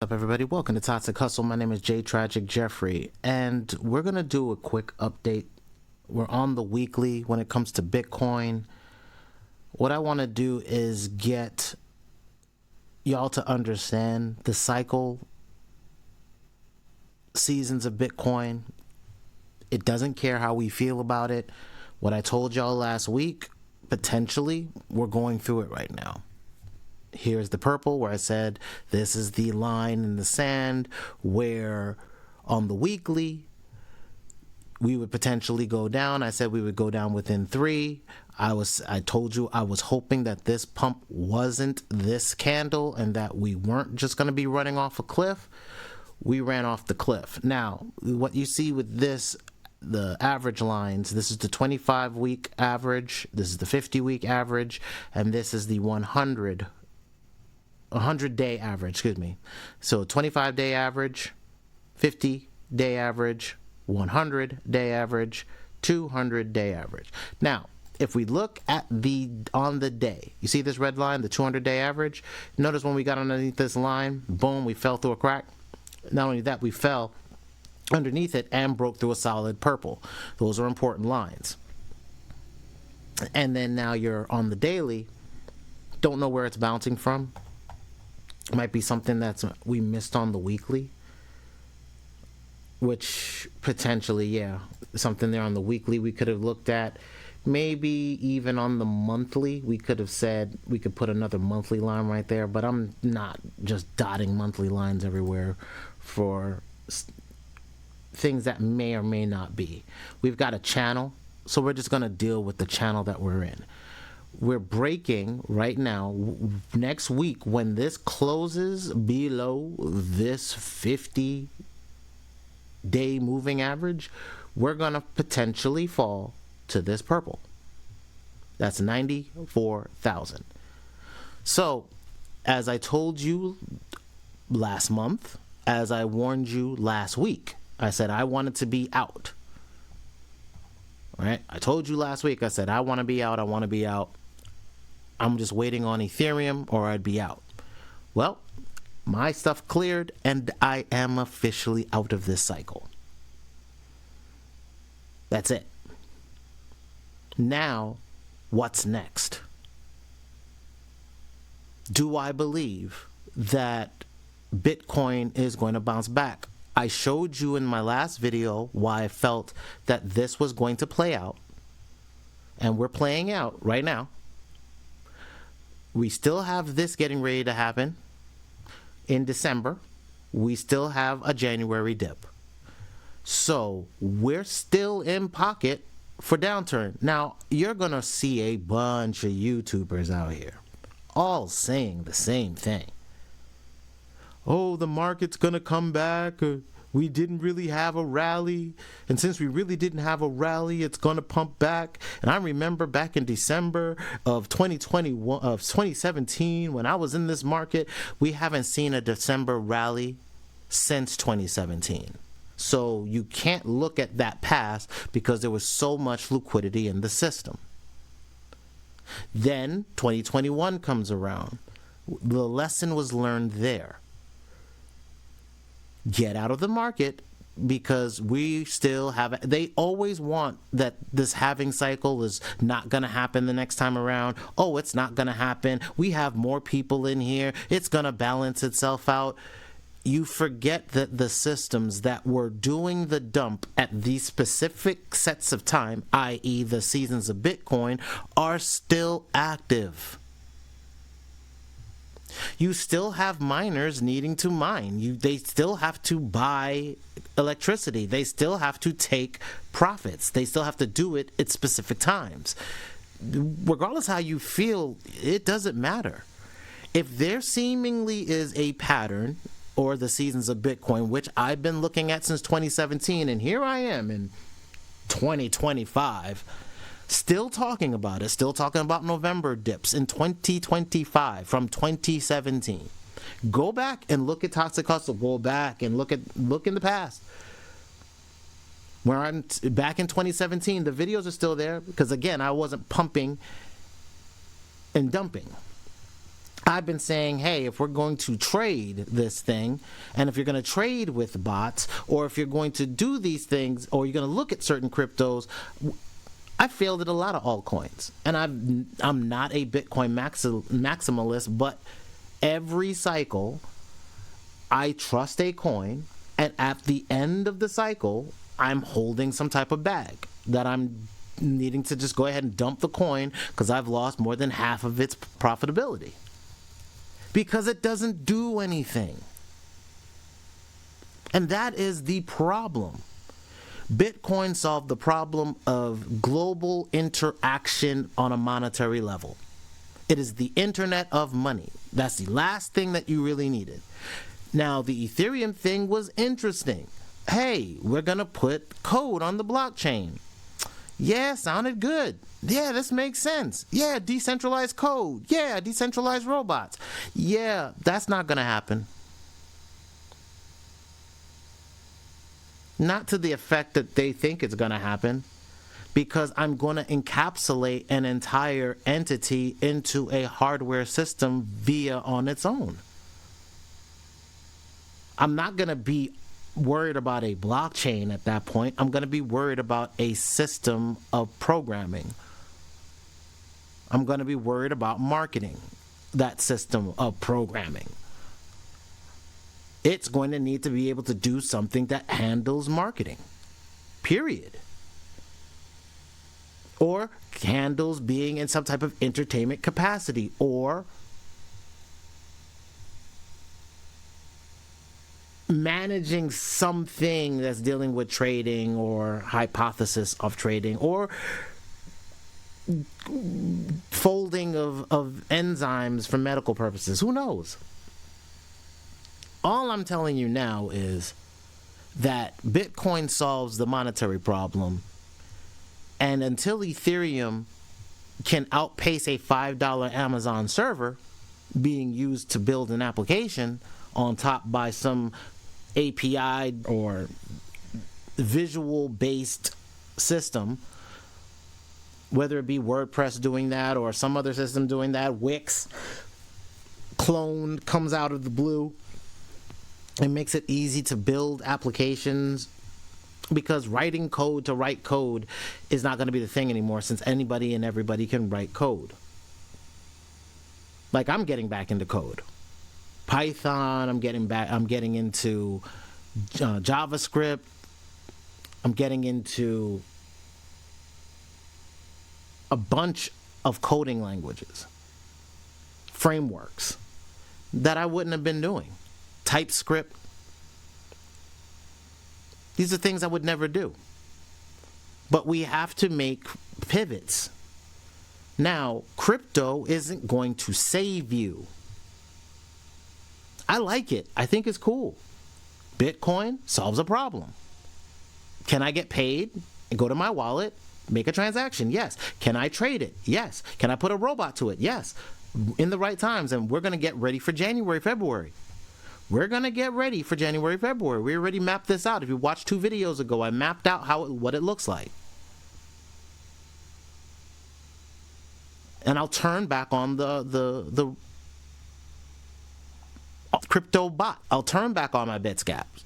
Up, everybody? Welcome to ToxicHustle. My name is TrajicK Jeffrey, and we're gonna do a quick update. We're on the weekly when it comes to Bitcoin. What I want to do is get y'all to understand the cycle seasons of Bitcoin. It doesn't care how we feel about it. What I told y'all last week, potentially, we're going through it right now. Here's the purple where I said this is the line in the sand where on the weekly we would potentially go down. I said we would go down within 3. I told you I was hoping that this pump wasn't this candle and that we weren't just going to be running off a cliff. We ran off the cliff. Now, what you see with this, the average lines, this is the 25-week average, this is the 50-week average, and this is the 100-day average, So 25-day average, 50-day average, 100-day average, 200-day average. Now, if we look at on the day, you see this red line, the 200-day average? Notice when we got underneath this line, boom, we fell through a crack. Not only that, we fell underneath it and broke through a solid purple. Those are important lines. And then now you're on the daily, don't know where it's bouncing from. Might be something that's we missed on the weekly, which potentially, something there on the weekly we could have looked at. Maybe even on the monthly, we could have said we could put another monthly line right there, but I'm not just dotting monthly lines everywhere for things that may or may not be. We've got a channel, so we're just going to deal with the channel that we're in. We're breaking right now. Next week, when this closes below this 50-day moving average, we're going to potentially fall to this purple. That's 94,000. So, as I told you last month, as I warned you last week, I said I wanted to be out. Right? I told you last week, I said I want to be out, I'm just waiting on Ethereum or I'd be out. Well, my stuff cleared and I am officially out of this cycle. That's it. Now, what's next? Do I believe that Bitcoin is going to bounce back? I showed you in my last video why I felt that this was going to play out. And we're playing out right now. We still have this getting ready to happen in December. We still have a January dip. So we're still in pocket for downturn. Now, you're going to see a bunch of YouTubers out here all saying the same thing. Oh, the market's going to come back. We didn't really have a rally. And since we really didn't have a rally, it's going to pump back. And I remember back in December of 2017, when I was in this market, we haven't seen a December rally since 2017. So you can't look at that past because there was so much liquidity in the system. Then 2021 comes around. The lesson was learned there. Get out of the market because we still have, they always want that this halving cycle is not going to happen the next time around. Oh, it's not going to happen. We have more people in here. It's going to balance itself out. You forget that the systems that were doing the dump at these specific sets of time, i.e. the seasons of Bitcoin, are still active. You still have miners needing to mine. They still have to buy electricity. They still have to take profits. They still have to do it at specific times. Regardless how you feel, it doesn't matter. If there seemingly is a pattern, or the seasons of Bitcoin, which I've been looking at since 2017, and here I am in 2025, still talking about it, still talking about November dips in 2025 from 2017. Go back and look at ToxicHustle. Go back and look in the past. Where I'm back in 2017, the videos are still there because again, I wasn't pumping and dumping. I've been saying, hey, if we're going to trade this thing, and if you're going to trade with bots, or if you're going to do these things, or you're going to look at certain cryptos, I failed at a lot of altcoins. And I'm not a Bitcoin maximalist, but every cycle, I trust a coin, and at the end of the cycle, I'm holding some type of bag that I'm needing to just go ahead and dump the coin because I've lost more than half of its profitability. Because it doesn't do anything. And that is the problem. Bitcoin solved the problem of global interaction on a monetary level. It is the internet of money. That's the last thing that you really needed. Now, the Ethereum thing was interesting. Hey, we're going to put code on the blockchain. Yeah, sounded good. Yeah, this makes sense. Yeah, decentralized code. Yeah, decentralized robots. Yeah, that's not going to happen. Not to the effect that they think it's going to happen, because I'm going to encapsulate an entire entity into a hardware system via on its own. I'm not going to be worried about a blockchain at that point. I'm going to be worried about a system of programming. I'm going to be worried about marketing that system of programming. It's going to need to be able to do something that handles marketing, period. Or handles being in some type of entertainment capacity, or managing something that's dealing with trading or hypothesis of trading, or folding of enzymes for medical purposes. Who knows? All I'm telling you now is that Bitcoin solves the monetary problem, and until Ethereum can outpace a $5 Amazon server being used to build an application on top by some API or visual-based system, whether it be WordPress doing that or some other system doing that, Wix clone comes out of the blue. It makes it easy to build applications, because writing code to write code is not going to be the thing anymore, since anybody and everybody can write code. Like, I'm getting back into code. Python, I'm getting into JavaScript. I'm getting into a bunch of coding languages, frameworks that I wouldn't have been doing. TypeScript. These are things I would never do. But we have to make pivots. Now, crypto isn't going to save you. I like it. I think it's cool. Bitcoin solves a problem. Can I get paid and go to my wallet, make a transaction? Yes. Can I trade it? Yes. Can I put a robot to it? Yes. In the right times. And we're going to get ready for January, February. We're going to get ready for January, February. We already mapped this out. If you watched 2 videos ago, I mapped out what it looks like. And I'll turn back on the crypto bot. I'll turn back on my Bitscaps.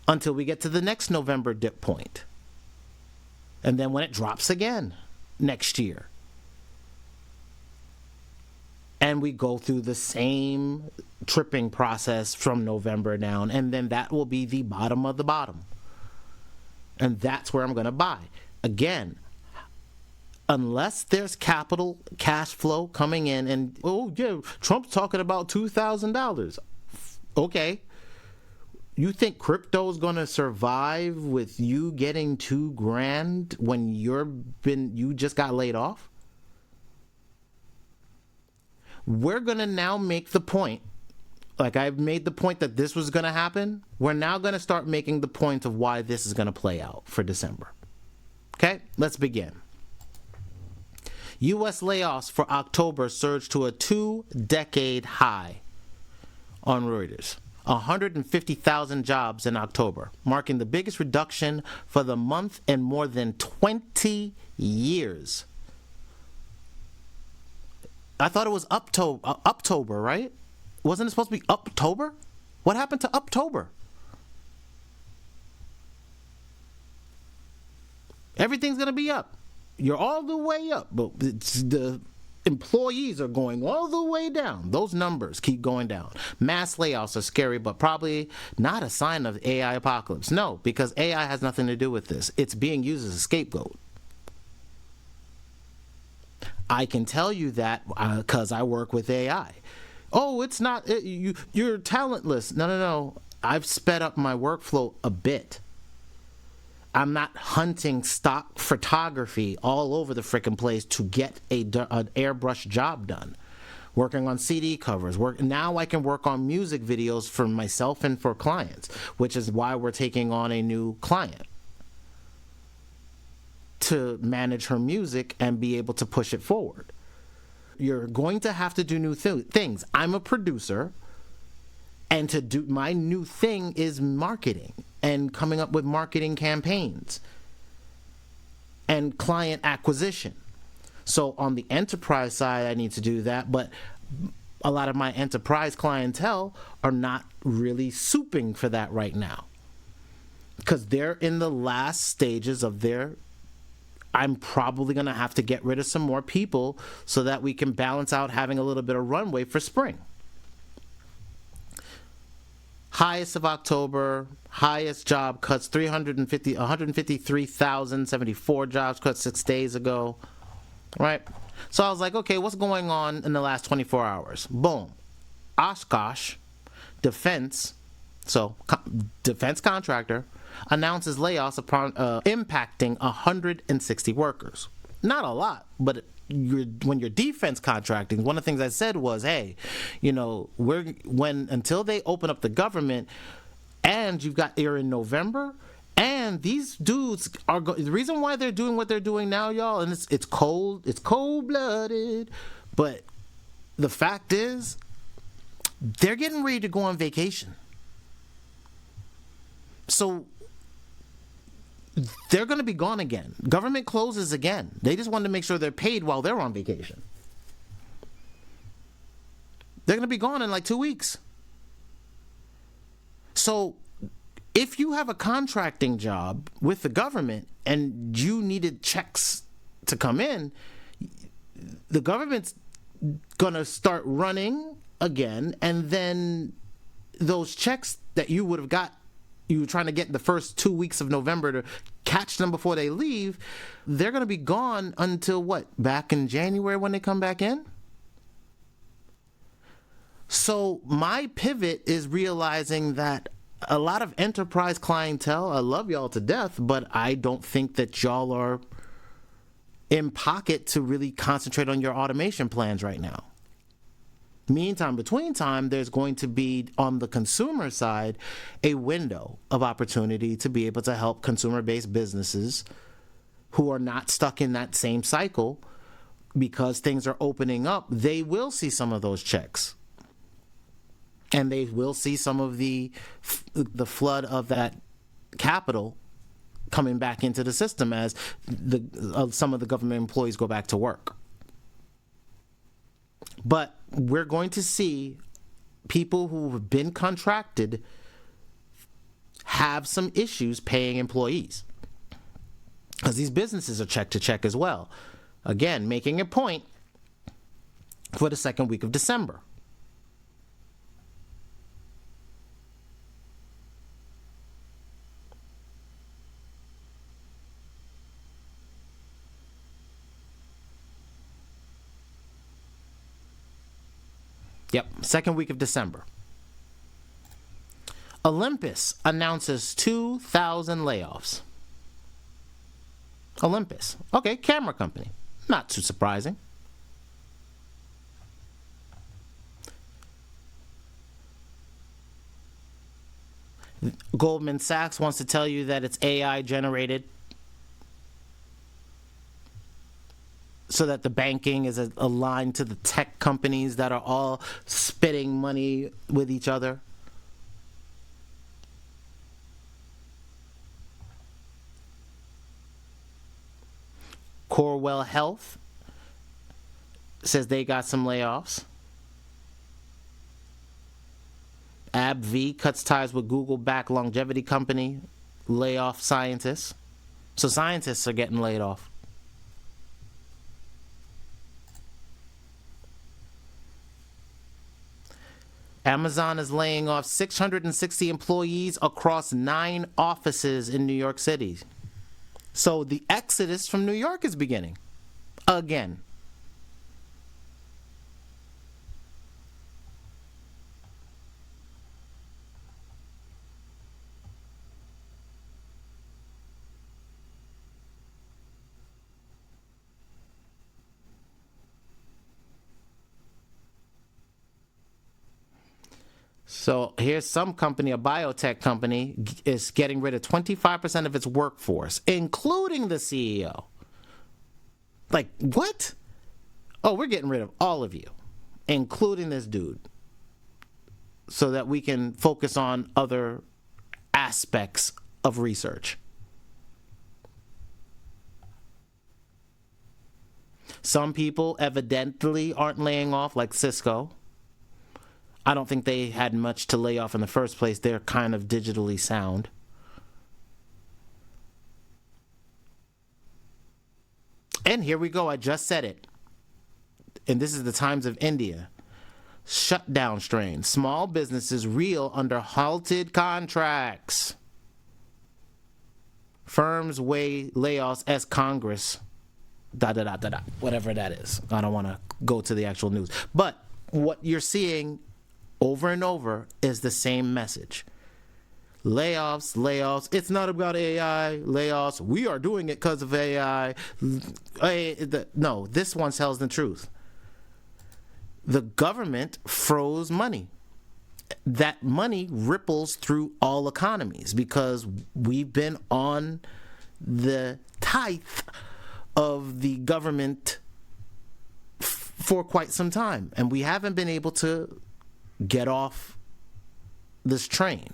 Until we get to the next November dip point. And then when it drops again next year. And we go through the same tripping process from November down, and then that will be the bottom of the bottom. And that's where I'm going to buy. Again, unless there's capital cash flow coming in, and oh yeah, Trump's talking about $2,000. Okay. You think crypto is going to survive with you getting $2,000 when you just got laid off? We're going to now make the point, like I've made the point that this was going to happen. We're now going to start making the point of why this is going to play out for December. Okay, let's begin. U.S. layoffs for October surged to a 2-decade high on Reuters. 150,000 jobs in October, marking the biggest reduction for the month in more than 20 years. I thought it was October, right? Wasn't it supposed to be October? What happened to October? Everything's going to be up. You're all the way up, but the employees are going all the way down. Those numbers keep going down. Mass layoffs are scary, but probably not a sign of AI apocalypse. No, because AI has nothing to do with this. It's being used as a scapegoat. I can tell you that because I work with AI. Oh, it's not, you're talentless. No. I've sped up my workflow a bit. I'm not hunting stock photography all over the frickin' place to get an airbrush job done. Working on CD covers. Now I can work on music videos for myself and for clients, which is why we're taking on a new client to manage her music and be able to push it forward. You're going to have to do new things. I'm a producer, and to do my new thing is marketing and coming up with marketing campaigns and client acquisition. So on the enterprise side, I need to do that, but a lot of my enterprise clientele are not really souping for that right now because they're in the last stages of I'm probably going to have to get rid of some more people so that we can balance out having a little bit of runway for spring. Highest of October, highest job cuts, 153,074 jobs cuts 6 days ago, right? So I was like, okay, what's going on in the last 24 hours? Boom. Oshkosh Defense, defense contractor, announces layoffs upon impacting 160 workers. Not a lot, but when you're defense contracting, one of the things I said was, hey, until they open up the government, and you're in November, and these dudes the reason why they're doing what they're doing now, y'all, and it's cold-blooded, but the fact is, they're getting ready to go on vacation. So they're going to be gone again. Government closes again. They just wanted to make sure they're paid while they're on vacation. They're going to be gone in like 2 weeks. So if you have a contracting job with the government and you needed checks to come in, the government's going to start running again, and then those checks that you would have got, you were trying to get in the first 2 weeks of November to catch them before they leave, they're going to be gone until what? Back in January when they come back in? So my pivot is realizing that a lot of enterprise clientele, I love y'all to death, but I don't think that y'all are in pocket to really concentrate on your automation plans right now. Meantime, between time, there's going to be, on the consumer side, a window of opportunity to be able to help consumer-based businesses who are not stuck in that same cycle because things are opening up. They will see some of those checks. And they will see some of the flood of that capital coming back into the system as some of the government employees go back to work. But we're going to see people who have been contracted have some issues paying employees because these businesses are check to check as well. Again, making a point for the second week of December. Yep, second week of December. Olympus announces 2,000 layoffs. Olympus. Okay, camera company. Not too surprising. Goldman Sachs wants to tell you that it's AI generated so that the banking is aligned to the tech companies that are all spitting money with each other. Corewell Health says they got some layoffs. AbbVie cuts ties with Google-backed longevity company, lay off scientists. So scientists are getting laid off. Amazon is laying off 660 employees across 9 offices in New York City. So the exodus from New York is beginning again. So here's some company, a biotech company, is getting rid of 25% of its workforce, including the CEO. Like, what? Oh, we're getting rid of all of you, including this dude, so that we can focus on other aspects of research. Some people evidently aren't laying off, like Cisco. I don't think they had much to lay off in the first place. They're kind of digitally sound. And here we go. I just said it. And this is the Times of India. Shutdown strain. Small businesses reel under halted contracts. Firms weigh layoffs as Congress. Whatever that is. I don't want to go to the actual news. But what you're seeing over and over is the same message. Layoffs, layoffs. It's not about AI. Layoffs. We are doing it because of AI. No, this one tells the truth. The government froze money. That money ripples through all economies because we've been on the tithe of the government for quite some time, and we haven't been able to get off this train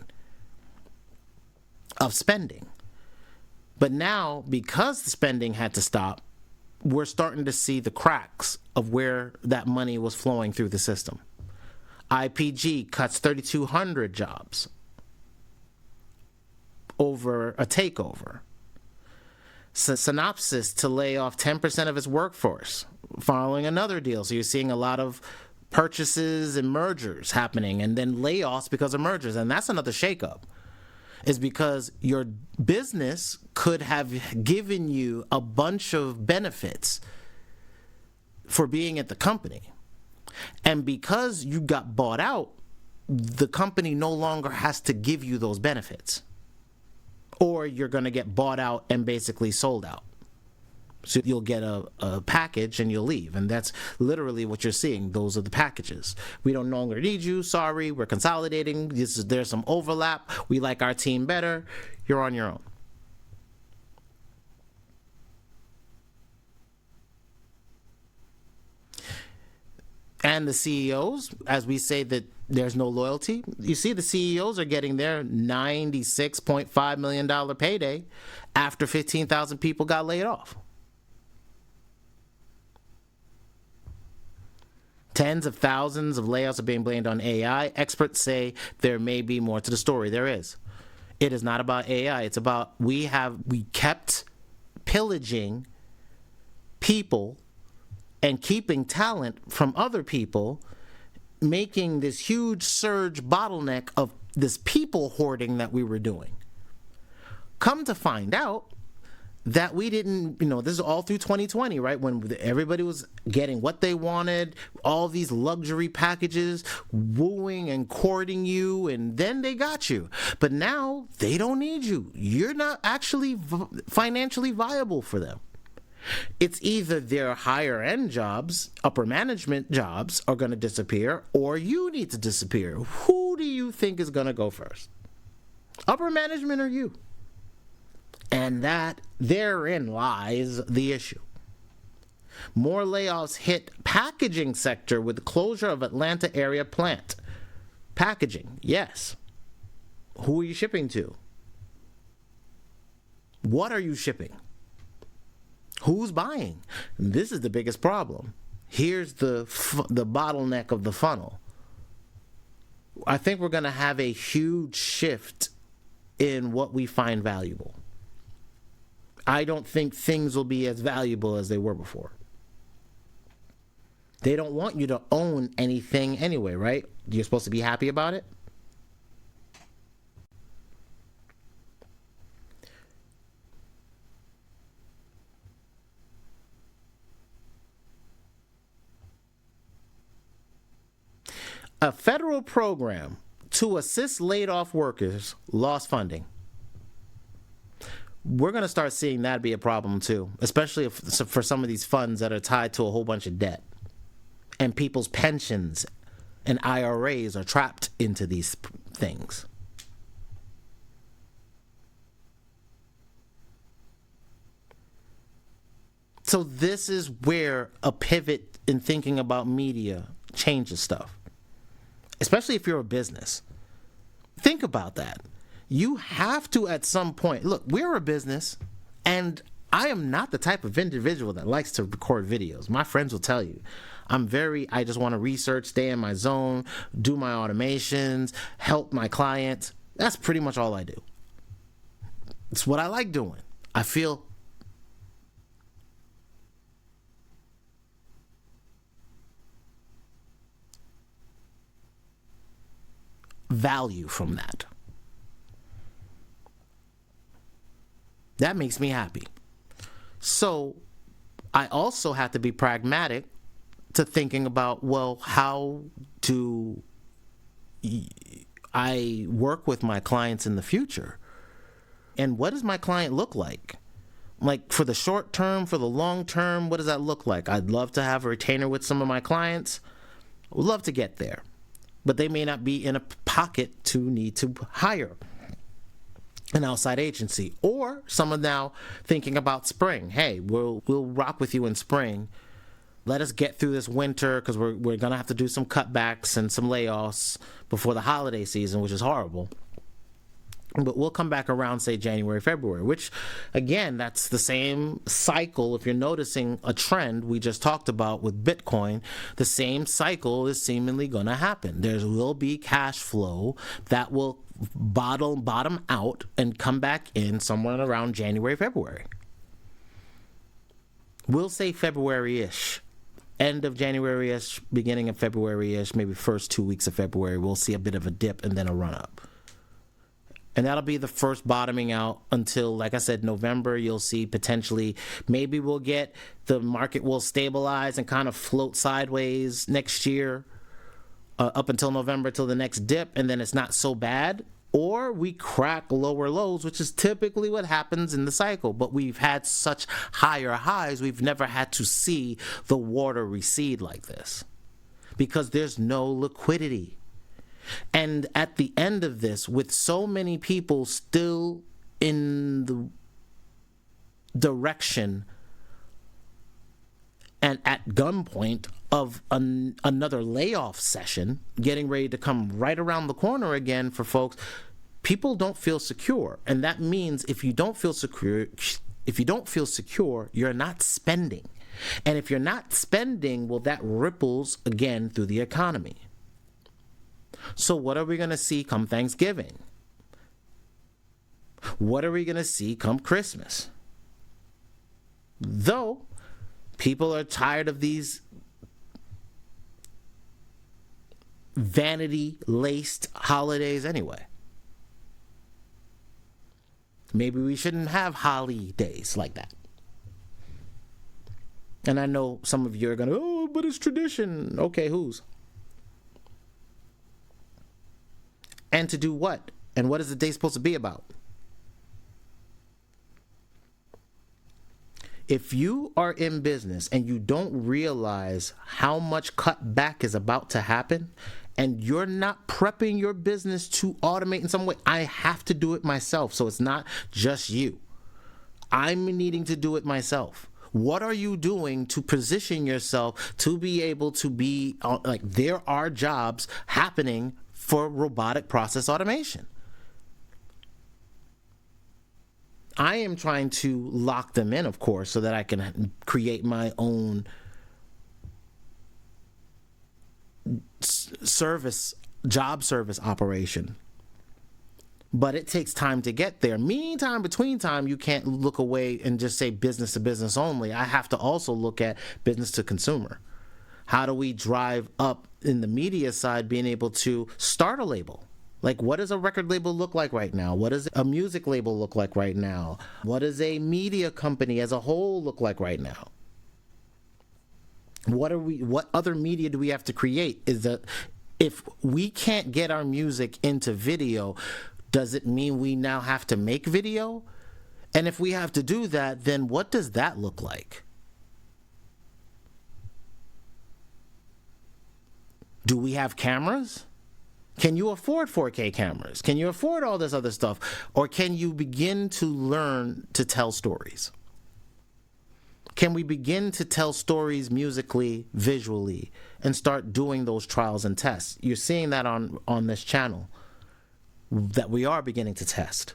of spending. But now, because the spending had to stop, we're starting to see the cracks of where that money was flowing through the system. IPG cuts 3,200 jobs over a takeover. Synopsys to lay off 10% of its workforce following another deal. So you're seeing a lot of purchases and mergers happening, and then layoffs because of mergers. And that's another shakeup, is because your business could have given you a bunch of benefits for being at the company. And because you got bought out, the company no longer has to give you those benefits. Or you're going to get bought out and basically sold out. So you'll get a package and you'll leave. And that's literally what you're seeing. Those are the packages. We don't no longer need you. Sorry, we're consolidating. There's some overlap. We like our team better. You're on your own. And the CEOs, as we say that there's no loyalty, you see the CEOs are getting their $96.5 million payday after 15,000 people got laid off. Tens of thousands of layoffs are being blamed on AI. Experts say there may be more to the story. There is. It is not about AI. It's about we kept pillaging people and keeping talent from other people, making this huge surge bottleneck of this people hoarding that we were doing. Come to find out that we didn't, this is all through 2020, right? When everybody was getting what they wanted, all these luxury packages, wooing and courting you, and then they got you. But now they don't need you. You're not actually financially viable for them. It's either their higher end jobs, upper management jobs are going to disappear, or you need to disappear. Who do you think is going to go first? Upper management or you? And therein lies the issue. More layoffs hit packaging sector with the closure of Atlanta area plant. Packaging, yes. Who are you shipping to? What are you shipping? Who's buying? This is the biggest problem. Here's the bottleneck of the funnel. I think we're going to have a huge shift in what we find valuable. I don't think things will be as valuable as they were before. They don't want you to own anything anyway, right? You're supposed to be happy about it. A federal program to assist laid off workers lost funding. We're going to start seeing that be a problem too, especially for some of these funds that are tied to a whole bunch of debt. And people's pensions and IRAs are trapped into these things. So this is where a pivot in thinking about media changes stuff. Especially if you're a business. Think about that. You have to at some point, look, we're a business, and I am not the type of individual that likes to record videos. My friends will tell you. I just want to research, stay in my zone, do my automations, help my clients. That's pretty much all I do. It's what I like doing. I feel value from that. That makes me happy. So I also have to be pragmatic to thinking about, well, how do I work with my clients in the future? And what does my client look like? Like for the short term, for the long term, what does that look like? I'd love to have a retainer with some of my clients. I would love to get there. But they may not be in a pocket to need to hire an outside agency. Or some are now thinking about spring. Hey, we'll rock with you in spring. Let us get through this winter because we're going to have to do some cutbacks and some layoffs before the holiday season, which is horrible. But we'll come back around, say, January, February, which, again, that's the same cycle. If you're noticing a trend we just talked about with Bitcoin, the same cycle is seemingly going to happen. There will be cash flow that will bottom out and come back in somewhere around January, February. We'll say February-ish. End of January-ish, beginning of February-ish, maybe first 2 weeks of February, we'll see a bit of a dip and then a run-up. And that'll be the first bottoming out until, like I said, November. You'll see potentially, maybe the market will stabilize and kind of float sideways next year up until November, till the next dip, and then it's not so bad. Or we crack lower lows, which is typically what happens in the cycle. But we've had such higher highs, we've never had to see the water recede like this because there's no liquidity. And at the end of this, with so many people still in the direction and at gunpoint of another layoff session getting ready to come right around the corner again for folks, people don't feel secure. And that means if you don't feel secure, you're not spending. And if you're not spending, well, that ripples again through the economy. So what are we going to see come Thanksgiving? What are we going to see come Christmas? Though people are tired of these vanity-laced holidays anyway. Maybe we shouldn't have holidays like that. And I know some of you are going to, oh, but it's tradition. Okay, whose? And to do what? And what is the day supposed to be about? If you are in business and you don't realize how much cutback is about to happen, and you're not prepping your business to automate in some way, I have to do it myself. So it's not just you. I'm needing to do it myself. What are you doing to position yourself to be able to be like, there are jobs happening for robotic process automation. I am trying to lock them in, of course, so that I can create my own job service operation. But it takes time to get there. Meantime, between time, you can't look away and just say business to business only. I have to also look at business to consumer. How do we drive up in the media side, being able to start a label? Like, what does a record label look like right now? What does a music label look like right now? What does a media company as a whole look like right now? What other media do we have to create? Is that if we can't get our music into video, does it mean we now have to make video? And if we have to do that, then what does that look like? Do we have cameras? Can you afford 4K cameras? Can you afford all this other stuff? Or can you begin to learn to tell stories? Can we begin to tell stories musically, visually, and start doing those trials and tests? You're seeing that on this channel, that we are beginning to test.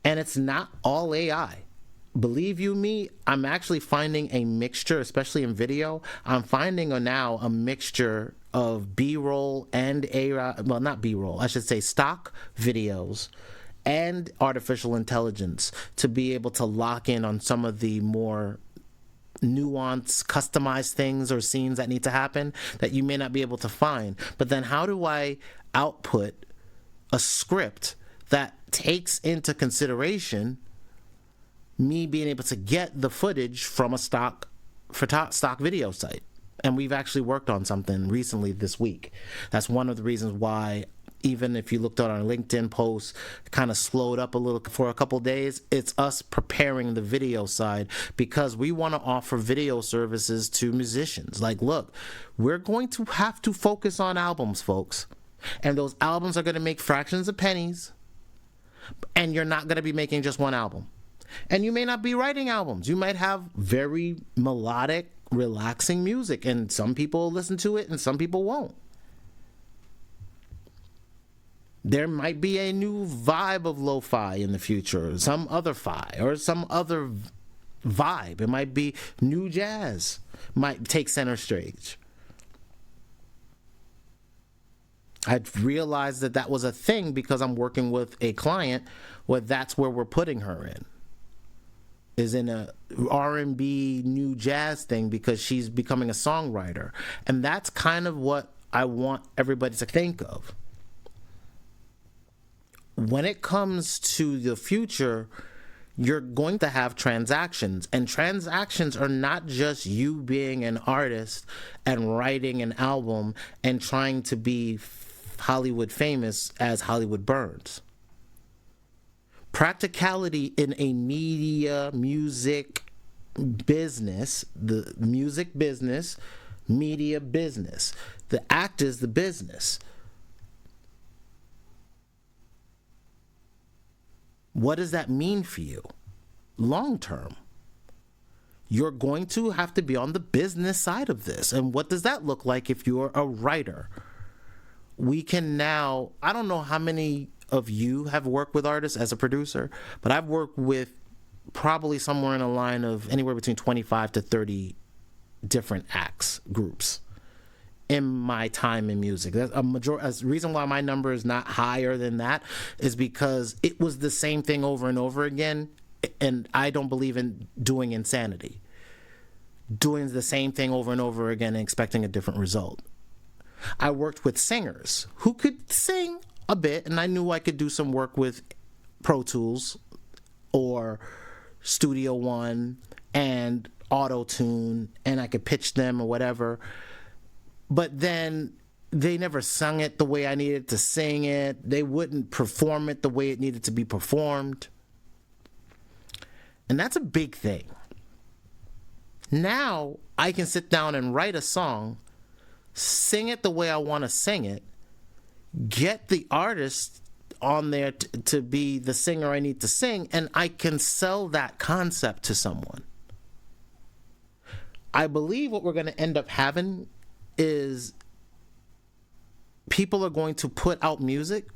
And it's not all AI. Believe you me, I'm actually finding a mixture, especially in video. I'm finding now a mixture of B-roll and well, not B-roll, I should say stock videos and artificial intelligence to be able to lock in on some of the more nuanced, customized things or scenes that need to happen that you may not be able to find. But then how do I output a script that takes into consideration me being able to get the footage from a stock video site? And we've actually worked on something recently this week. That's one of the reasons why, even if you looked at our LinkedIn post, kind of slowed up a little for a couple days. It's us preparing the video side because we want to offer video services to musicians. Like, look, we're going to have to focus on albums, folks. And those albums are going to make fractions of pennies. And you're not going to be making just one album. And you may not be writing albums. You might have very melodic, relaxing music. And some people listen to it and some people won't. There might be a new vibe of lo-fi in the future, some other fi or some other vibe. It might be new jazz, might take center stage. I realized that was a thing because I'm working with a client where that's where we're putting her in, is in a R&B new jazz thing because she's becoming a songwriter. And that's kind of what I want everybody to think of. When it comes to the future, you're going to have transactions, and transactions are not just you being an artist and writing an album and trying to be Hollywood famous as Hollywood Burns. Practicality in a music business, the music business, media business. The act is the business. What does that mean for you long term? You're going to have to be on the business side of this. And what does that look like if you're a writer? We can now, I don't know how many of you have worked with artists as a producer, but I've worked with probably somewhere in a line of anywhere between 25 to 30 different acts, groups in my time in music. A reason why my number is not higher than that is because it was the same thing over and over again, and I don't believe in doing insanity. Doing the same thing over and over again and expecting a different result. I worked with singers who could sing a bit, and I knew I could do some work with Pro Tools or Studio One and Auto-Tune, and I could pitch them or whatever. But then they never sung it the way I needed to sing it. They wouldn't perform it the way it needed to be performed. And that's a big thing. Now I can sit down and write a song, sing it the way I want to sing it, get the artist on there to be the singer I need to sing, and I can sell that concept to someone. I believe what we're going to end up having is people are going to put out music,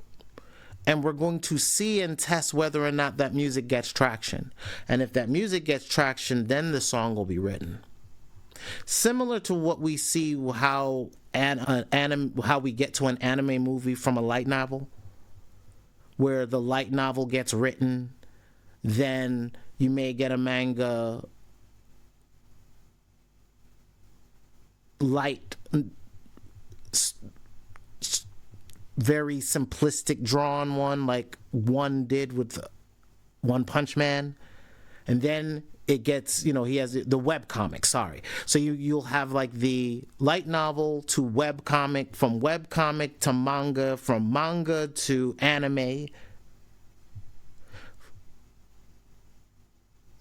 and we're going to see and test whether or not that music gets traction. And if that music gets traction, then the song will be written. Similar to what we see how how we get to an anime movie from a light novel, where the light novel gets written, then you may get a manga light, very simplistic drawn one, like one did with One Punch Man, and then it gets, he has the web comic, sorry. So you'll have like the light novel to web comic, from web comic to manga, from manga to anime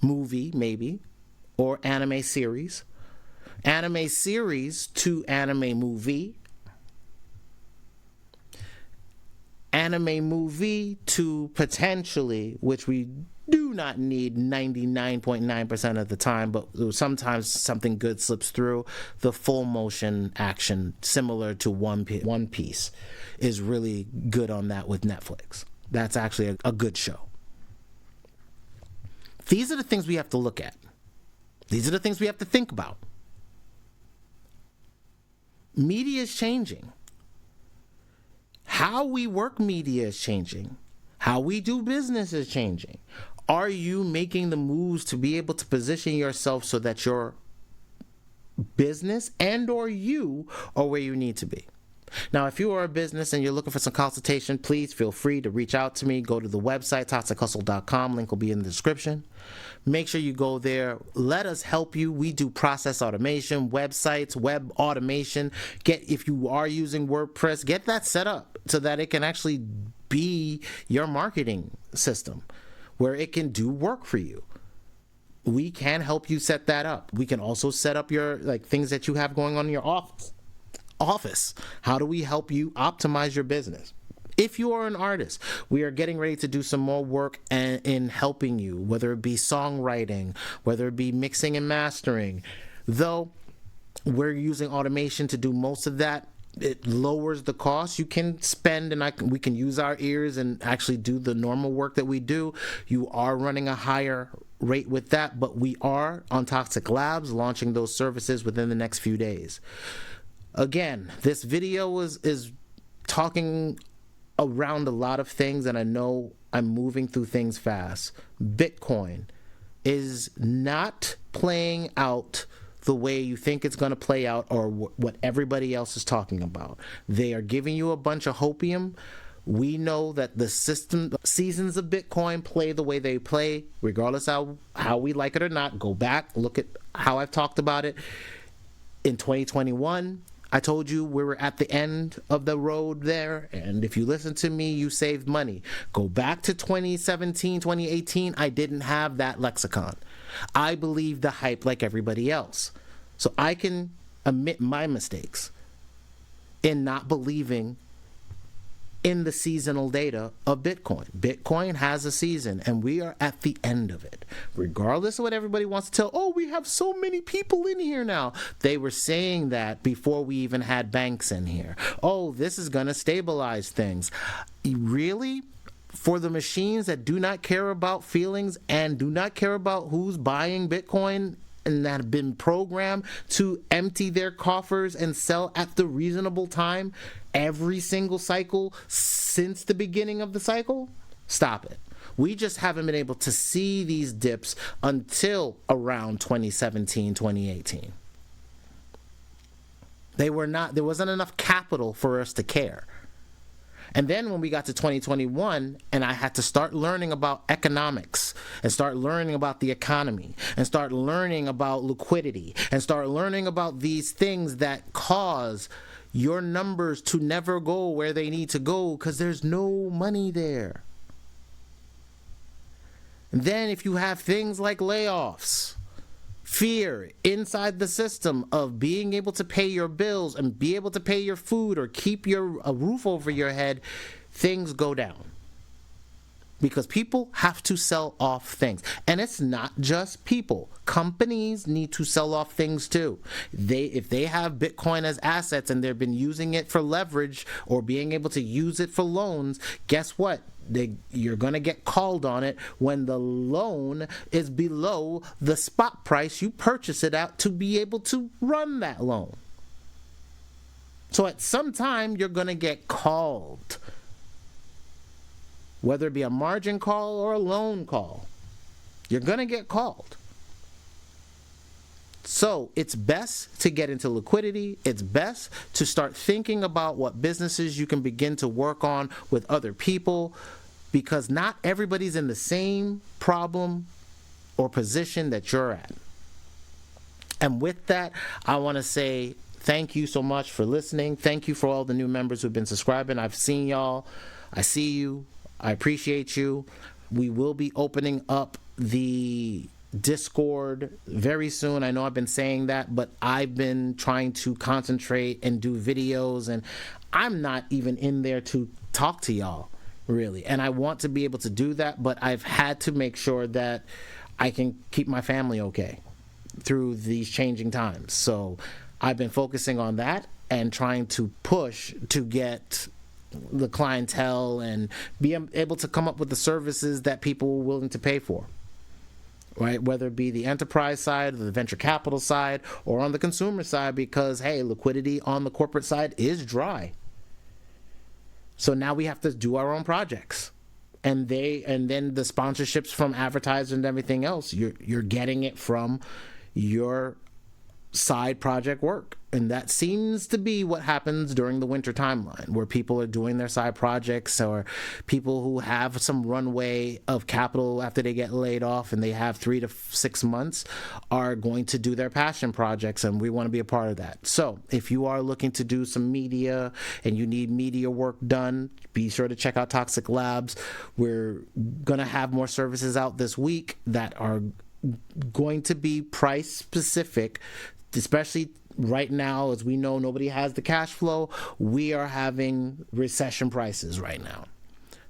movie, maybe, or anime series to anime movie, anime movie to potentially, which we do not need 99.9% of the time, but sometimes something good slips through, the full motion action similar to One Piece is really good on that with Netflix. That's actually a good show. These are the things we have to look at. These are the things we have to think about. Media is changing. How we work media is changing. How we do business is changing. Are you making the moves to be able to position yourself so that your business and or you are where you need to be? Now, if you are a business and you're looking for some consultation, please feel free to reach out to me. Go to the website, ToxicHustle.com. Link will be in the description. Make sure you go there. Let us help you. We do process automation, websites, web automation. If you are using WordPress, get that set up so that it can actually be your marketing system where it can do work for you. We can help you set that up. We can also set up your things that you have going on in your office. How do we help you optimize your business? If you are an artist, we are getting ready to do some more work in helping you, whether it be songwriting, whether it be mixing and mastering. Though we're using automation to do most of that, it lowers the cost. You can spend, and we can use our ears and actually do the normal work that we do. You are running a higher rate with that, but we are on Toxic Labs launching those services within the next few days. Again, this video is talking around a lot of things, and I know I'm moving through things fast. Bitcoin is not playing out the way you think it's going to play out, or what everybody else is talking about. They are giving you a bunch of hopium. We know that the seasons of Bitcoin play the way they play, regardless how we like it or not. Go back, look at how I've talked about it. In 2021, I told you we were at the end of the road there, and if you listen to me, you saved money. Go back to 2017, 2018, I didn't have that lexicon. I believed the hype like everybody else. So I can admit my mistakes in not believing in the seasonal data of Bitcoin. Bitcoin has a season, and we are at the end of it. Regardless of what everybody wants to tell, oh, we have so many people in here now. They were saying that before we even had banks in here. Oh, this is going to stabilize things. Really? For the machines that do not care about feelings and do not care about who's buying Bitcoin and that have been programmed to empty their coffers and sell at the reasonable time every single cycle since the beginning of the cycle? Stop it. We just haven't been able to see these dips until around 2017, 2018. There wasn't enough capital for us to care. And then when we got to 2021, and I had to start learning about economics and start learning about the economy and start learning about liquidity and start learning about these things that cause your numbers to never go where they need to go because there's no money there. And then if you have things like layoffs, fear inside the system of being able to pay your bills and be able to pay your food or keep a roof over your head, things go down. Because people have to sell off things. And it's not just people. Companies need to sell off things too. If they have Bitcoin as assets and they've been using it for leverage or being able to use it for loans, guess what? you're going to get called on it when the loan is below the spot price you purchase it at to be able to run that loan. So at some time, you're going to get called, whether it be a margin call or a loan call. You're going to get called. So it's best to get into liquidity. It's best to start thinking about what businesses you can begin to work on with other people, because not everybody's in the same problem or position that you're at. And with that, I want to say thank you so much for listening. Thank you for all the new members who've been subscribing. I've seen y'all. I see you. I appreciate you. We will be opening up the Discord very soon. I know I've been saying that, but I've been trying to concentrate and do videos, and I'm not even in there to talk to y'all, really. And I want to be able to do that, but I've had to make sure that I can keep my family okay through these changing times. So I've been focusing on that and trying to push to get the clientele and be able to come up with the services that people are willing to pay for. Right, whether it be the enterprise side, or the venture capital side, or on the consumer side, because, hey, liquidity on the corporate side is dry. So now we have to do our own projects. And then the sponsorships from advertisers and everything else, you're getting it from your side project work. And that seems to be what happens during the winter timeline, where people are doing their side projects, or people who have some runway of capital after they get laid off and they have 3 to 6 months are going to do their passion projects, and we want to be a part of that. So if you are looking to do some media and you need media work done, be sure to check out Toxic Labs. We're going to have more services out this week that are going to be price specific, especially right now. As we know, nobody has the cash flow. We are having recession prices right now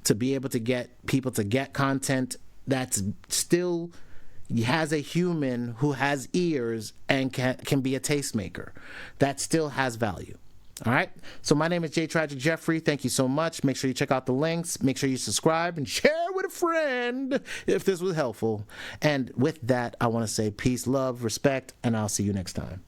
to be able to get people to get content that's still has a human who has ears and can be a tastemaker. That still has value. All right. So my name is TrajicK Jeffrey. Thank you so much. Make sure you check out the links. Make sure you subscribe and share with a friend if this was helpful. And with that, I want to say peace, love, respect, and I'll see you next time.